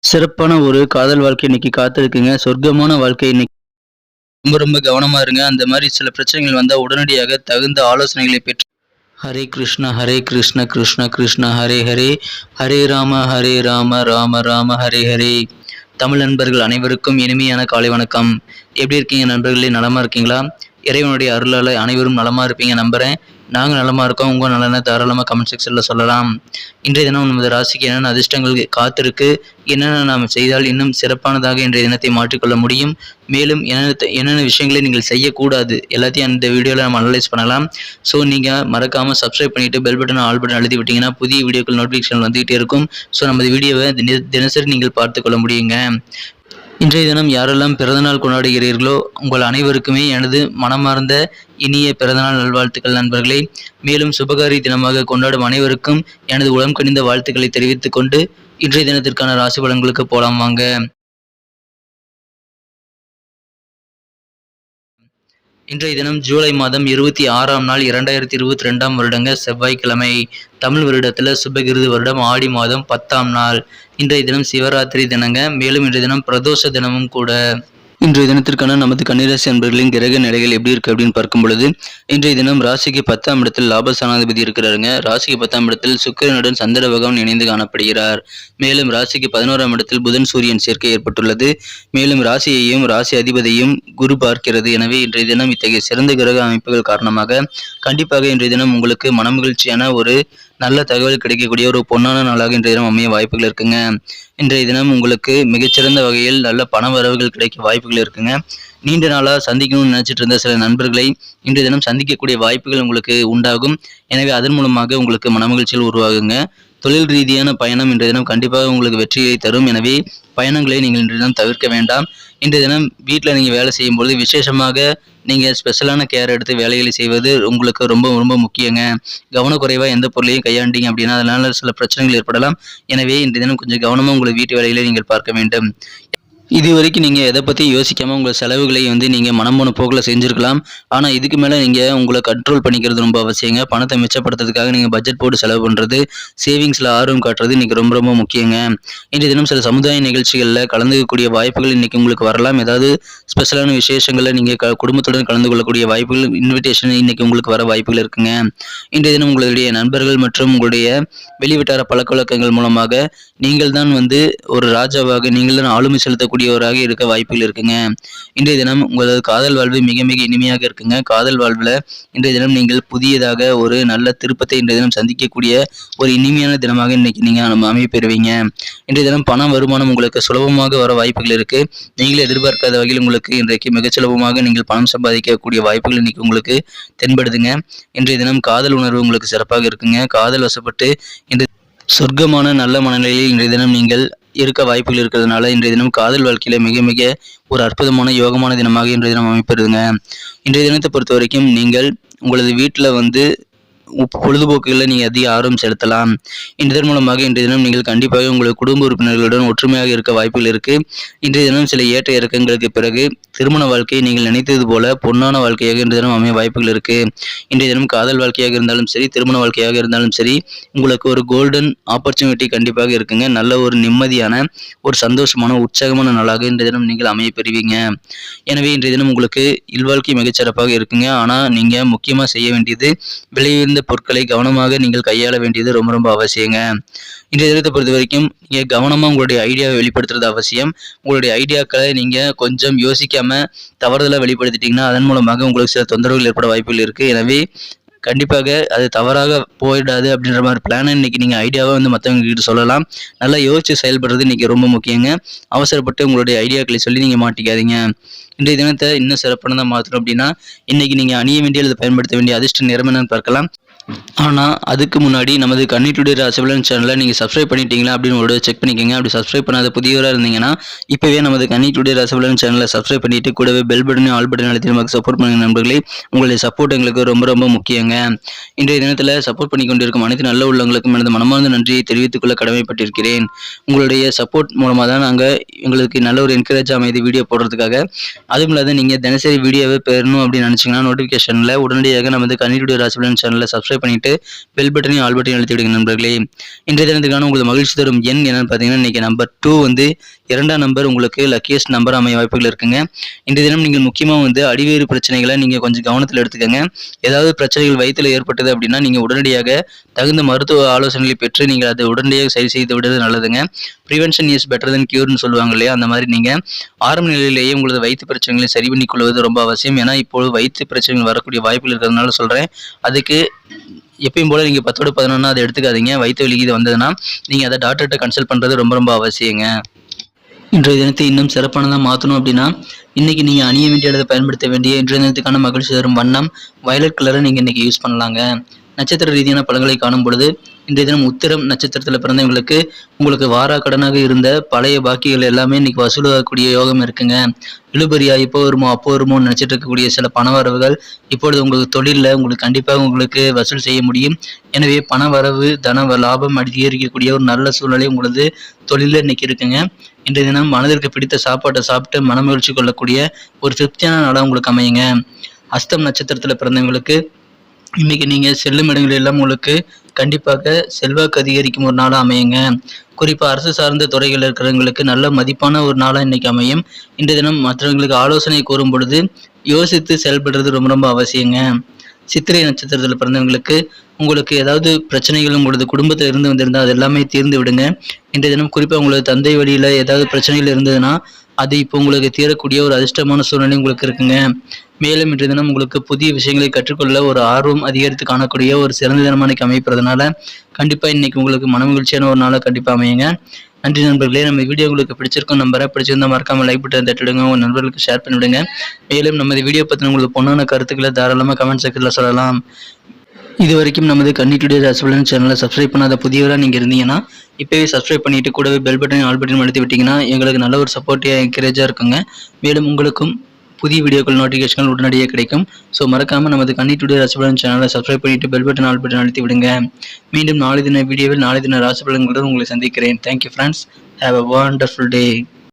சிறப்பான ஒரு காதல் வாழ்க்கை இன்னைக்கு காத்திருக்குங்க. சொர்க்கமான வாழ்க்கை இன்னைக்கு. ரொம்ப ரொம்ப கவனமா இருங்க. அந்த மாரி சில பிரச்சனைகள் வந்தா உடனடியாக தகுந்த ஆலோசனைகளை பெற்று ஹரே கிருஷ்ணா ஹரே கிருஷ்ண கிருஷ்ண கிருஷ்ண ஹரே ஹரே, ஹரே ராம ராம ராம ஹரே ஹரே. தமிழ் நண்பர்கள் அனைவருக்கும் இனிமையான காலை வணக்கம். எப்படி இருக்கீங்க நண்பர்களே? நலமா இருக்கீங்களா? இறைவனுடைய அருளால அனைவரும் நலமா இருப்பீங்க நம்புறேன். நாங்க நலமா இருக்கோம். உங்க நலனை தாராளமா கமெண்ட் செக்ஷன்ல சொல்லலாம். இன்றைய தினம் நமது ராசிக்கு என்னென்ன அதிர்ஷ்டங்கள் காத்திருக்கு, என்னென்ன நாம் செய்தால் இன்னும் சிறப்பானதாக இன்றைய தினத்தை மாற்றிக்கொள்ள முடியும், மேலும் என்னென்ன விஷயங்களை நீங்கள் செய்யக்கூடாது எல்லாத்தையும் அந்த வீடியோவில் நம்ம அனலைஸ் பண்ணலாம். ஸோ நீங்கள் மறக்காமல் சப்ஸ்கிரைப் பண்ணிவிட்டு பெல் பட்டன் ஆல் பட்டன் அழுத்தி விட்டிங்கன்னா புதிய வீடியோக்கள் நோட்டிஃபிகேஷன் வந்துகிட்டே இருக்கும். ஸோ நமது வீடியோவை தினசரி நீங்கள் பார்த்து கொள்ள முடியுங்க. இன்றைய தினம் யாரெல்லாம் பிறந்தநாள் கொண்டாடுகிறீர்களோ உங்கள் அனைவருக்குமே எனது மனமார்ந்த இனிய பிறந்தநாள் நல்வாழ்த்துக்கள் நண்பர்களே. மேலும் சுபகாரி தினமாக கொண்டாடும் அனைவருக்கும் எனது உளம் கனிந்த வாழ்த்துக்களை தெரிவித்துக் கொண்டு இன்றைய தினத்திற்கான ராசி பலன்களுக்கு போலாம் வாங்க. இன்றைய தினம் ஜூலை மாதம் 26ஆம் நாள் 2022ஆம் வருடங்க செவ்வாய்க்கிழமை. தமிழ் வருடத்தில் சுபகிருது வருடம் ஆடி மாதம் 10ஆம் நாள். இன்றைய தினம் சிவராத்திரி தினங்க. மேலும் இன்றைய தினம் பிரதோஷ தினமும் கூட. இன்றைய தினத்திற்கான நமது கன்னிராசி அன்பர்களின் கிரக நிலைகள் எப்படி இருக்கு அப்படின்னு பார்க்கும் பொழுது, இன்றைய தினம் ராசிக்கு 10ஆம் இடத்தில் லாபஸ்தானாதிபதி இருக்கிறாருங்க. ராசிக்கு 10ஆம் இடத்தில் சுக்கிரனுடன் சந்திர பகவான் இணைந்து காணப்படுகிறார். மேலும் ராசிக்கு 11ஆம் இடத்தில் புதன் சூரியன் சேர்க்கை ஏற்பட்டுள்ளது. மேலும் ராசியையும் ராசி அதிபதியும் குரு பார்க்கிறது. எனவே இன்றைய தினம் இத்தகைய சிறந்த கிரக அமைப்புகள் காரணமாக கண்டிப்பாக இன்றைய தினம் உங்களுக்கு மனமகிழ்ச்சியான ஒரு நல்ல தகவல் கிடைக்கக்கூடிய ஒரு பொன்னான நாளாக இன்றைய தினம் அமைய வாய்ப்புகள் இருக்குங்க. இன்றைய தினம் உங்களுக்கு மிகச்சிறந்த வகையில் நல்ல பண வரவுகள் கிடைக்க வாய்ப்புகள் இருக்குங்க. நீண்ட நாளாக சந்திக்கணும்னு நினைச்சிட்டு இருந்த சில நண்பர்களை இன்றைய தினம் சந்திக்கக்கூடிய வாய்ப்புகள் உங்களுக்கு உண்டாகும். எனவே அதன் மூலமாக உங்களுக்கு மனமகிழ்ச்சியில் உருவாகுங்க. தொழில் ரீதியான பயணம் இன்றைய தினம் கண்டிப்பாக உங்களுக்கு வெற்றியை தரும். எனவே பயணங்களை நீங்கள் இன்றைய தினம் தவிர்க்க வேண்டாம். இன்றைய தினம் வீட்டில் நீங்கள் வேலை செய்யும்போது விசேஷமாக நீங்கள் ஸ்பெஷலான கேர் எடுத்து வேலைகளை செய்வது உங்களுக்கு ரொம்ப ரொம்ப முக்கியங்க. கவனக்குறைவாக எந்த பொருளையும் கையாண்டீங்க அப்படின்னா அதனால சில பிரச்சனைகள் ஏற்படலாம். எனவே இன்றைய தினம் கொஞ்சம் கவனமாக உங்கள் வீட்டு வேலைகளை நீங்கள் பார்க்க வேண்டும். இது வரைக்கும் நீங்கள் எதை பற்றியும் யோசிக்காமல் உங்கள் செலவுகளை நீங்கள் மனம் போன போக்கில் செஞ்சுருக்கலாம். ஆனால் இதுக்கு மேலே நீங்கள் உங்களை கண்ட்ரோல் பண்ணிக்கிறது ரொம்ப அவசியங்க. பணத்தை மிச்சப்படுத்துறதுக்காக நீங்கள் பட்ஜெட் போட்டு செலவு பண்ணுறது, சேவிங்ஸில் ஆர்வம் காட்டுறது இன்றைக்கி ரொம்ப ரொம்ப முக்கியங்க. இன்றைய தினம் சில சமுதாய நிகழ்ச்சிகளில் கலந்துக்கக்கூடிய வாய்ப்புகள் இன்றைக்கி உங்களுக்கு வரலாம். ஏதாவது ஸ்பெஷலான விசேஷங்களில் நீங்கள் குடும்பத்துடன் கலந்து கொள்ளக்கூடிய வாய்ப்புகள், இன்விடேஷன் இன்றைக்கி உங்களுக்கு வர வாய்ப்புகள் இருக்குங்க. இன்றைய தினம் உங்களுடைய நண்பர்கள் மற்றும் உங்களுடைய வெளிவட்டார பழக்க வழக்கங்கள் மூலமாக நீங்கள் தான் ஒரு ராஜாவாக நீங்கள் தான் ஆளுமை செலுத்தக்கூடியவராக இருக்க வாய்ப்புகள் இருக்குங்க. இன்றைய தினம் உங்களது காதல் வாழ்வு மிக மிக இனிமையாக இருக்குங்க. காதல் வாழ்வில் இன்றைய தினம் நீங்கள் புதியதாக ஒரு நல்ல திருப்பத்தை இன்றைய தினம் சந்திக்கக்கூடிய ஒரு இனிமையான தினமாக இன்னைக்கு நீங்கள் அமைப்பெறுவீங்க. இன்றைய தினம் பண வருமானம் உங்களுக்கு சுலபமாக வர வாய்ப்புகள் இருக்கு. நீங்களே எதிர்பார்க்காத வகையில் உங்களுக்கு இன்றைக்கு மிகச் சுலபமாக நீங்கள் பணம் சம்பாதிக்கக்கூடிய வாய்ப்புகள் இன்னைக்கு உங்களுக்கு தென்படுதுங்க. இன்றைய தினம் காதல் உணர்வு உங்களுக்கு சிறப்பாக இருக்குங்க. காதல் வசப்பட்டு இந்த சொர்க்கமான நல்ல மனநிலையில் இன்றைய தினம் நீங்கள் இருக்க வாய்ப்புகள் இருக்கிறதுனால இன்றைய தினம் காதல் வாழ்க்கையில மிக மிக ஒரு அற்புதமான யோகமான தினமாக இன்றைய தினம் அமைப்பெறுதுங்க. இன்றைய தினத்தை பொறுத்த வரைக்கும் நீங்கள் உங்களது வீட்டில் பொழுதுபோக்குகளில் நீங்கள் அதிக ஆர்வம் செலுத்தலாம். இதன் மூலமாக இன்றைய தினம் நீங்கள் கண்டிப்பாக உங்களது குடும்ப உறுப்பினர்களுடன் ஒற்றுமையாக இருக்க வாய்ப்புகள் இருக்குது. இன்றைய தினம் சில ஏற்ற இறக்கங்களுக்கு பிறகு திருமண வாழ்க்கையை நீங்கள் நினைத்தது போல பொன்னான வாழ்க்கையாக இன்றைய தினம் அமைய வாய்ப்புகள் இருக்குது. இன்றைய தினம் காதல் வாழ்க்கையாக இருந்தாலும் சரி, திருமண வாழ்க்கையாக இருந்தாலும் சரி, உங்களுக்கு ஒரு கோல்டன் ஆப்பர்ச்சுனிட்டி கண்டிப்பாக இருக்குங்க. நல்ல ஒரு நிம்மதியான ஒரு சந்தோஷமான உற்சாகமான நாளாக இன்றைய தினம் நீங்கள் அமைய பெறுவீங்க. எனவே இன்றைய தினம் உங்களுக்கு இல்வாழ்க்கை மிகச்சிறப்பாக இருக்குங்க. ஆனால் நீங்கள் முக்கியமாக செய்ய வேண்டியது விலையுயர்ந்த பொருட்களை கவனமாக நீங்கள் கையாள வேண்டியது ரொம்ப ரொம்ப அவசியங்க. இன்றைய தினத்தை பொறுத்த வரைக்கும் நீங்கள் கவனமாக உங்களுடைய ஐடியாவை வெளிப்படுத்துறது அவசியம். உங்களுடைய ஐடியாக்களை நீங்கள் கொஞ்சம் யோசிக்காம தவறுதலாக வெளிப்படுத்திட்டீங்கன்னா அதன் மூலமாக உங்களுக்கு சில தொந்தரவுகள் ஏற்பட வாய்ப்புகள் இருக்குது. எனவே கண்டிப்பாக அது தவறாக போயிடாது அப்படின்ற மாதிரி பிளானை இன்னைக்கு நீங்கள் ஐடியாவை மற்றவங்க கிட்ட சொல்லலாம். நல்லா யோசிச்சு செயல்படுறது இன்னைக்கு ரொம்ப முக்கியங்க. அவசரப்பட்டு உங்களுடைய ஐடியாக்களை சொல்லி நீங்கள் மாட்டிக்காதீங்க. இன்றைய தினத்தை இன்னும் சிறப்பானதாக மாற்றணும் அப்படின்னா இன்னைக்கு நீங்கள் அணிய வேண்டிய அல்லது பயன்படுத்த வேண்டிய அதிர்ஷ்ட நிறம் என்னன்னு பார்க்கலாம். ஆனால் அதுக்கு முன்னாடி நமது கன்னி டுடே ராசி பலன் சேனலை நீங்கள் சப்ஸ்கிரைப் பண்ணிட்டீங்களா அப்படின்னு ஒரு செக் பண்ணிக்கோங்க. அப்படி சப்ஸ்கிரைப் பண்ணாத புதியவராக இருந்தீங்கன்னா இப்போவே நமது கன்னி டுடே ராசி பலன் சேனலை சப்ஸ்கிரைப் பண்ணிட்டு கூடவே பெல் பட்டனையும் ஆல் பட்டன் அழுத்தி நமக்கு சப்போர்ட் பண்ணுங்க நண்பர்களே. உங்களுடைய சப்போர்ட் எங்களுக்கு ரொம்ப ரொம்ப முக்கியங்க. இன்றைய தினத்தில் சப்போர்ட் பண்ணி கொண்டிருக்கும் அனைத்து நல்ல உள்ளங்களுக்கும் எனது மனமார்ந்த நன்றியை தெரிவித்துக் கொள்ள கடமைப்பட்டிருக்கிறேன். உங்களுடைய சப்போர்ட் மூலமாக தான் நாங்கள் எங்களுக்கு நல்ல ஒரு என்கரேஜ் அமைதி வீடியோ போடுறதுக்காக. அதுவும் இல்லாத நீங்கள் தினசரி வீடியோவை பெறணும் அப்படின்னு நினச்சிங்கன்னா நோட்டிஃபிகேஷனில் உடனடியாக நமது கன்னி டுடே ராசி பலன் சேனலை சப்ஸ்கிரைப் சப்ஸ்கிரைப் பண்ணிட்டு பெல் பட்டனையும் ஆல் பட்டனையும் அழுத்தி விடுங்க நண்பர்களே. இன்றைய தினத்துக்கான உங்களுக்கு மகிழ்ச்சி தரும் எண் என்னன்னு பார்த்தீங்கன்னா, இன்னைக்கு நம்பர் 2 வந்து 2ஆம் நம்பர் உங்களுக்கு லக்கியஸ்ட் நம்பர் அமைய வாய்ப்புகள் இருக்குங்க. இன்றைய தினம் நீங்கள் முக்கியமாக அடிவேறு பிரச்சனைகளை நீங்கள் கொஞ்சம் கவனத்தில் எடுத்துக்கங்க. ஏதாவது பிரச்சனைகள் வயிற்றில் ஏற்பட்டது அப்படின்னா நீங்கள் உடனடியாக தகுந்த மருத்துவ ஆலோசனைகளை பெற்று நீங்கள் அதை உடனடியாக சரி செய்து விடுறது நல்லதுங்க. ப்ரிவென்ஷன் இஸ் பெட்டர் தென் கியூர்னு சொல்லுவாங்க இல்லையா, அந்த மாதிரி நீங்கள் ஆரம்ப நிலையிலேயே உங்களது வயிற்று பிரச்சனைகளை சரி பண்ணி கொள்வது ரொம்ப அவசியம். ஏன்னா இப்போது வயிற்று பிரச்சனைகள் வரக்கூடிய வாய்ப்புகள் இருக்கிறதுனால சொல்கிறேன். அதுக்கு எப்பயும் போல நீங்கள் 10/11 அதை எடுத்துக்காதீங்க. வயிற்று வலி இது வந்ததுன்னா நீங்கள் அதை டாக்டர்கிட்ட கன்சல்ட் பண்ணுறது ரொம்ப ரொம்ப அவசியங்க. இன்றைய தினத்தை இன்னும் சிறப்பானதாக மாற்றணும் அப்படின்னா இன்றைக்கி நீங்கள் அணிய வேண்டிய இடத்தை பயன்படுத்த வேண்டிய இன்றைய தினத்துக்கான மகிழ்ச்சி தரும் வண்ணம் வயலட் கலரை நீங்கள் இன்றைக்கி யூஸ் பண்ணலாங்க. நட்சத்திர ரீதியான பலன்களை காணும் பொழுது இன்றைய தினம் உத்திரம் நட்சத்திரத்தில் பிறந்தவங்களுக்கு உங்களுக்கு வாரா கடனாக இருந்த பழைய பாக்கிகள் எல்லாமே இன்னைக்கு வசூலாகக்கூடிய யோகம் இருக்குங்க. இழுபறியா இப்போ வருமோ அப்போ வருமோ நினைச்சிட்டு இருக்கக்கூடிய சில பண வரவுகள் இப்பொழுது உங்களுக்கு தொழிலில் உங்களுக்கு கண்டிப்பாக உங்களுக்கு வசூல் செய்ய முடியும். எனவே பண வரவு தன லாபம் அதிகரிக்கக்கூடிய ஒரு நல்ல சூழ்நிலை உங்களது தொழிலில் இன்னைக்கு இருக்குங்க. இன்றைய தினம் மனதிற்கு பிடித்த சாப்பாட்டை சாப்பிட்டு மனமகிழ்ச்சி கொள்ளக்கூடிய ஒரு திருப்தியான நாளாக உங்களுக்கு அமையுங்க. அஸ்தம் நட்சத்திரத்தில் பிறந்தவங்களுக்கு இன்னைக்கு நீங்கள் செல்லும் இடங்கள் எல்லாம் உங்களுக்கு கண்டிப்பாக செல்வாக்கு அதிகரிக்கும் ஒரு நாளாக அமையுங்க. குறிப்பாக அரசு சார்ந்த துறைகள் இருக்கிறவங்களுக்கு நல்ல மதிப்பான ஒரு நாளாக இன்னைக்கு அமையும். இன்றைய தினம் மற்றவங்களுக்கு ஆலோசனை கூறும் பொழுது யோசித்து செயல்படுறது ரொம்ப ரொம்ப அவசியங்க. சித்திரை நட்சத்திரத்தில் பிறந்தவங்களுக்கு உங்களுக்கு ஏதாவது பிரச்சனைகள் உங்களது குடும்பத்தில் இருந்து வந்திருந்தால் அது எல்லாமே தீர்ந்து விடுங்க. இன்றைய தினம் குறிப்பாக உங்களது தந்தை வழியில் ஏதாவது பிரச்சனைகள் இருந்ததுன்னா அது இப்போ உங்களுக்கு தீரக்கூடிய ஒரு அதிர்ஷ்டமான சூழ்நிலை உங்களுக்கு இருக்குங்க. மேலும் இன்றைய தினம் உங்களுக்கு புதிய விஷயங்களை கற்றுக்கொள்ள ஒரு ஆர்வம் அதிகரித்து காணக்கூடிய ஒரு சிறந்த தினமாக இன்னைக்கு அமைப்பதுனால கண்டிப்பாக இன்னைக்கு உங்களுக்கு மனமகிழ்ச்சியான ஒரு நாளாக கண்டிப்பாக அமையுங்க. நன்றி நண்பர்களே. நம்ம வீடியோ உங்களுக்கு பிடிச்சிருக்கும் நம்பரை பிடிச்சிருந்தா மறக்காம லைக் பட்டன் தட்டிடுங்க, உங்கள் நண்பர்களுக்கு ஷேர் பண்ணிவிடுங்க. மேலும் நமது வீடியோ பற்றின உங்களுக்கு பொண்ணான கருத்துக்களை தாராளமாக கமெண்ட் செக்ஷனில் சொல்லலாம். இது வரைக்கும் நமது கன்னி டுடே ராசிபலன் சேனலை சப்ஸ்கிரைப் பண்ணாத புதியவராக நீங்கள் இருந்தீங்கன்னா இப்போவே சப்ஸ்கிரைப் பண்ணிட்டு கூடவே பெல் பட்டன் ஆல் பட்டன் அழுத்தி விட்டிங்கன்னா எங்களுக்கு நல்ல ஒரு சப்போர்ட்டியாக என்கரேஜாக இருக்குங்க. மேலும் உங்களுக்கும் புதிய வீடியோக்கள் நோட்டிஃபிகேஷன்கள் உடனடியாக கிடைக்கும். ஸோ மறக்காமல் நமது கன்னி டுடே ராசிபலன் சேனலை சப்ஸ்கிரைப் பண்ணிட்டு பெல் பட்டன் ஆல் பட்டன் அழுத்தி விடுங்க. மீண்டும் நாளை தின வீடியோவில் நாளை தின ராசிபலன்களுடன் உங்களை சந்திக்கிறேன். Thank you friends. Have a wonderful day.